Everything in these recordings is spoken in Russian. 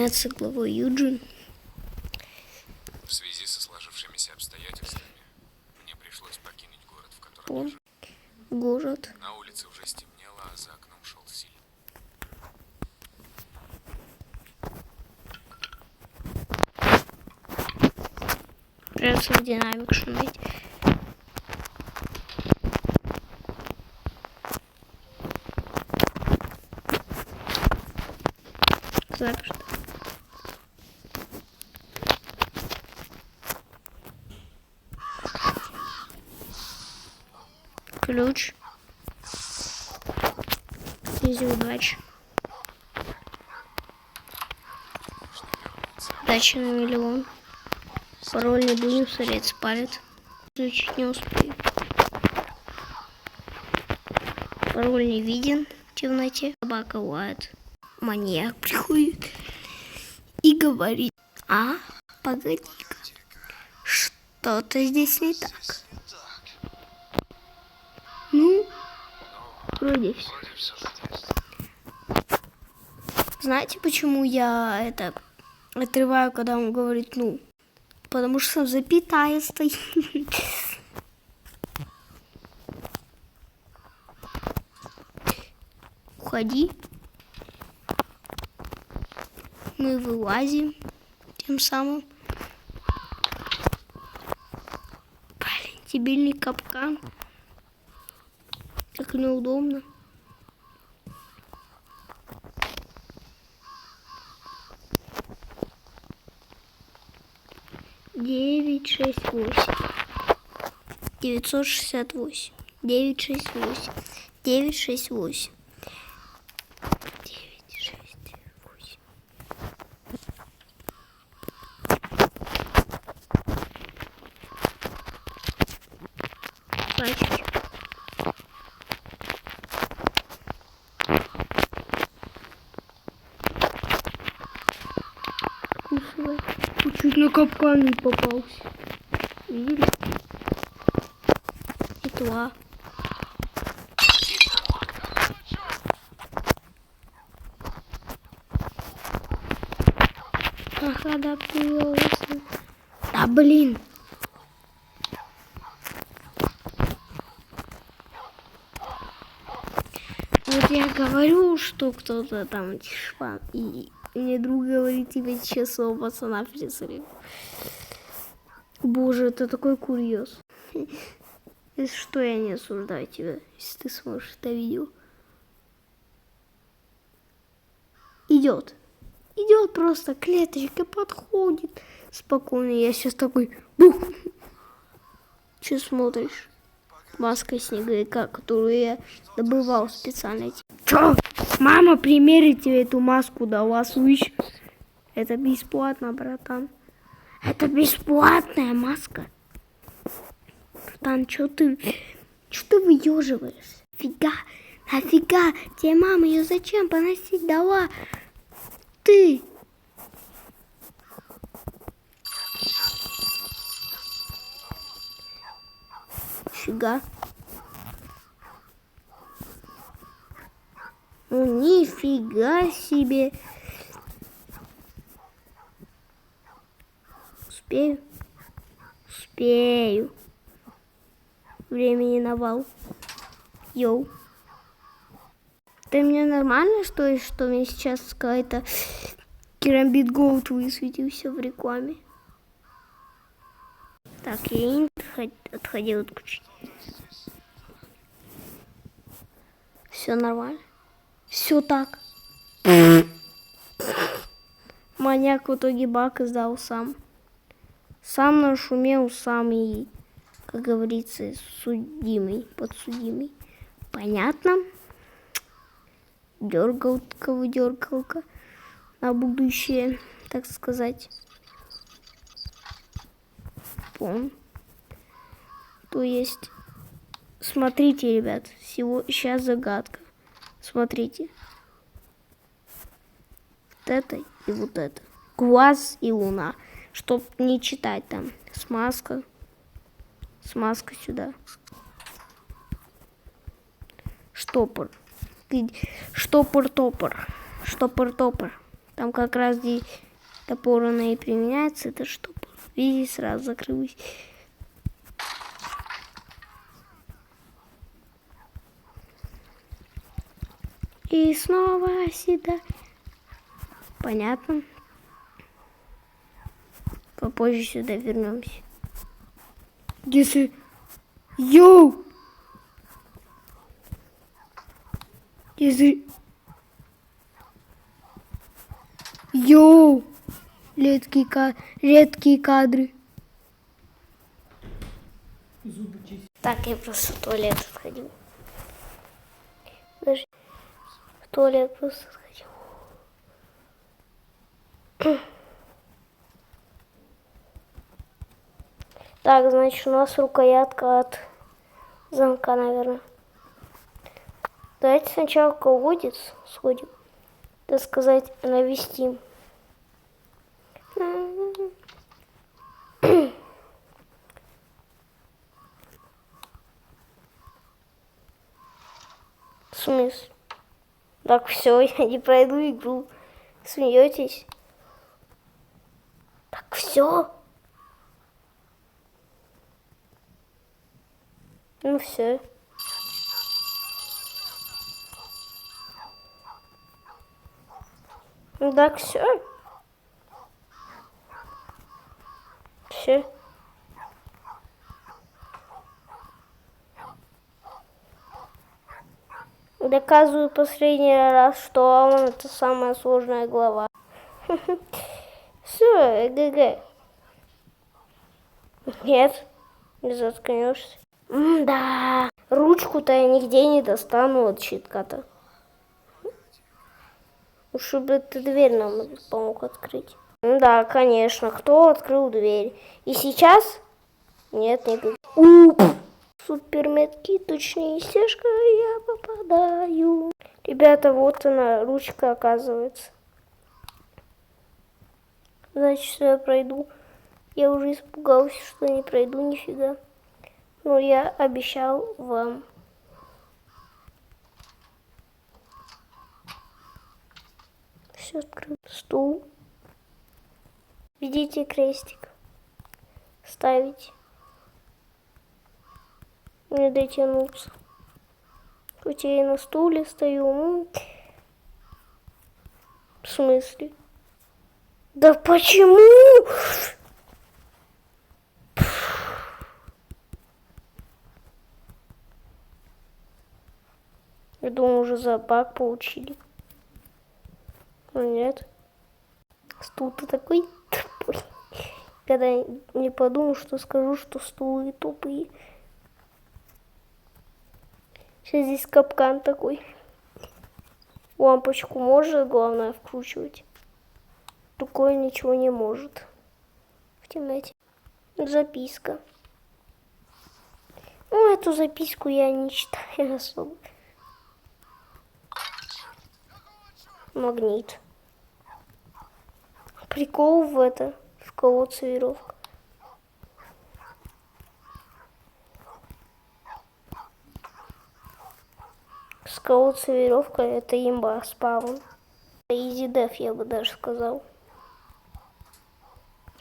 является главой Юджин. В связи со сложившимися обстоятельствами мне пришлось покинуть город, в котором я жил. Город. На улице уже стемнело, а за окном шел сильный. Придется в динамик шуметь. Заперто. Ключ. Изи удачи. Удачи на миллион. Пароль не будем, сорец палит. Включить не успею. Пароль не виден в темноте. Собака лает. Маньяк приходит и говорит: а, погоди-ка, что-то здесь не так. Ну, вроде все. Знаете, почему я это отрываю, когда он говорит «ну»? Потому что запятая стоит. Уходи. Мы вылазим тем самым. Блин, дебильный капкан. Как неудобно. Девять, шесть, восемь. 968. 968. 968. 968. Пачки. Чуть на капкан не попался. Видели? И туда. Ага, да, появился. Да, блин. Вот я говорю, что кто-то там шпан. И мне друг говорит, тебе сейчас своего пацана присылил. Боже, это такой курьез. Если что, я не осуждаю тебя, если ты смотришь это видео. Идет. Идет просто, клеточка подходит. Спокойно, я сейчас такой, бух. Че смотришь? Маска снеговика, которую я добывал специально. Че? Мама примерит тебе эту маску дала, слышь? Это бесплатно, братан. Это бесплатная маска. Братан, что ты выеживаешься? Нафига? Тебе мама ее зачем поносить дала? Ты. Фига. Ну, нифига себе. Успею. Времени навал. Йоу. Ты мне нормально, что мне сейчас какая-то Керамбит Голд высветился в рекламе? Так, я не отходил отключить. Все нормально. Все так. Маньяк в итоге баг издал сам. Сам нашумел, сам и, как говорится, подсудимый. Понятно? Дергалка на будущее, так сказать. То есть, смотрите, ребят, сейчас загадка. Смотрите. Вот это и вот это. Глаз и луна. Чтоб не читать там. Смазка сюда. Штопор. Штопор-топор. Так. Там как раз здесь топор она и применяется, это чтобы видеть сразу закрылась. И снова сюда. Понятно. Попозже сюда вернемся. Если... Йоу! Если... Йоу! Редкие кадры. Так, я просто в туалет сходил. Даже в туалет просто сходил. Так, значит, у нас рукоятка от замка, наверное. Давайте сначала в колодец сходим. Так сказать, навестим. В смысле? Так, все, я не пройду игру. Смеетесь? Так, все. Ну все. Ну так, все. Все. Доказываю последний раз, что Алан это самая сложная глава. Все, ГГ. Нет, не заткнешься. Да, ручку-то я нигде не достану от щитка-то. Чтобы ты дверь нам помог открыть. Да, конечно, кто открыл дверь? И сейчас? Нет, не говори. Суперметки, точнее стежка, я попадаю. Ребята, вот она, ручка, оказывается. Значит, что я пройду. Я уже испугался, что не пройду нифига. Но я обещал вам. Все открыто. Стул. Видите крестик. Ставить. Не дотянуться. Хоть я и на стуле стою. В смысле? Да почему? Я думаю, уже за баг получили. Но нет. Стул-то такой тупой. Когда не подумал, что скажу, что стулы тупые. Сейчас здесь капкан такой. Лампочку может, главное, вкручивать. Такое ничего не может. В темноте. Записка. Ну, эту записку я не читаю особо. Магнит. Прикол в колодце веревка. С колодца веревка это имба спаун. Изи деф, я бы даже сказал.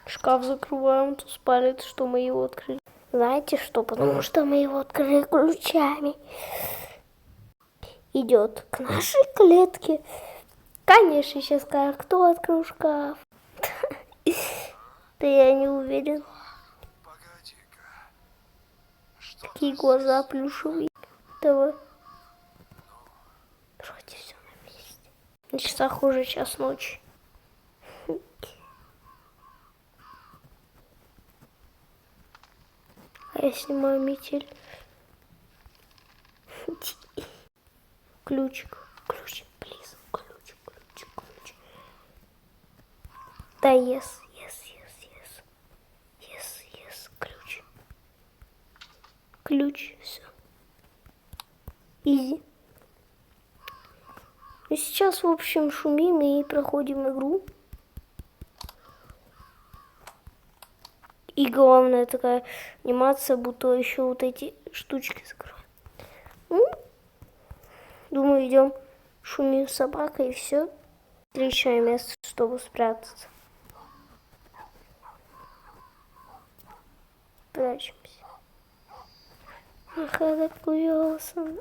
Шкаф закрываем, тут спалит, что мы его открыли. Знаете что? Потому что мы его открыли ключами. Идет к нашей клетке. Конечно, сейчас скажет, кто открыл шкаф. Да я не уверен. Какие глаза плюшевые. Давай. Вроде все на месте. На часах уже час ночи. А я снимаю метель. Ключик. Ключик, плиз. Ключик. Да, yes. Ключ. Ключ, все. Изи. Ну, сейчас, в общем, шумим и проходим игру. И главная такая анимация, будто еще вот эти штучки закрывают. Ну, думаю, идем шумим с собакой и все. Отличное место. чтобы спрятаться. Прячемся. Ага, куриосан.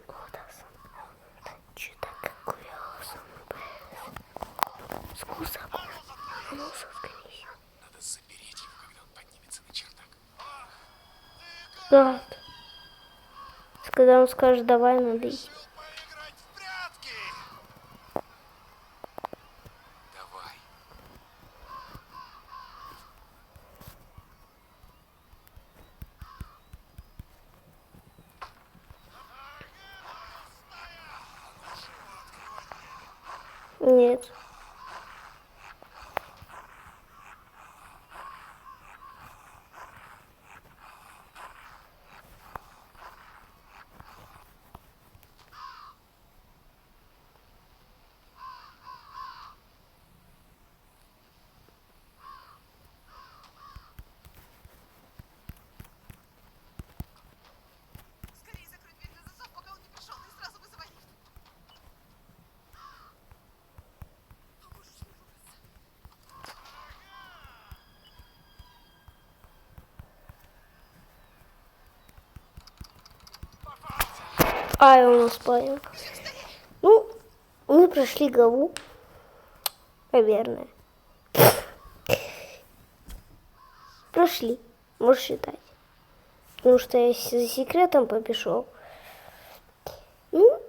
Что-то куриосан. Скуса. Надо запереть его, когда он поднимется на чердак. Гад. Когда он скажет, давай, надо идти. Поиграть в прятки! Давай. Нет. Скорее закрой дверь на засов, пока он не пришел, и сразу вызывай лифт. Поможешь мне выбраться? Ай, у нас понял. Ну, мы прошли главу. Наверное. Прошли. Можешь считать. Потому что я за секретом побежал. Ну,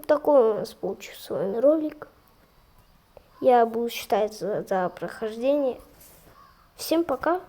такой у нас получился с вами ролик. Я буду считать за прохождение. Всем пока.